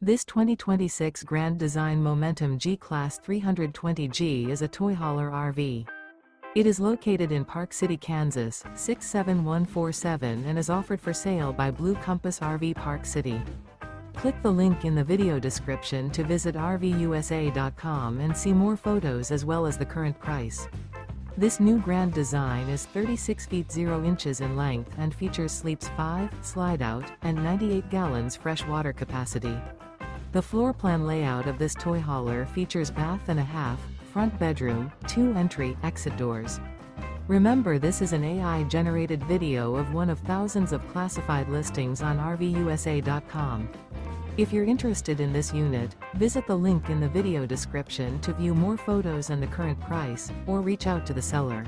This 2026 Grand Design Momentum G-Class 320G is a toy hauler RV. It is located in Park City, Kansas, 67147 and is offered for sale by Blue Compass RV Park City. Click the link in the video description to visit RVUSA.com and see more photos as well as the current price. This new Grand Design is 36 feet 0 inches in length and features sleeps 5, slide-out, and 98 gallons fresh water capacity. The floor plan layout of this toy hauler features bath and a half, front bedroom, 2 entry/exit doors. Remember, this is an AI-generated video of one of thousands of classified listings on RVUSA.com. If you're interested in this unit, visit the link in the video description to view more photos and the current price, or reach out to the seller.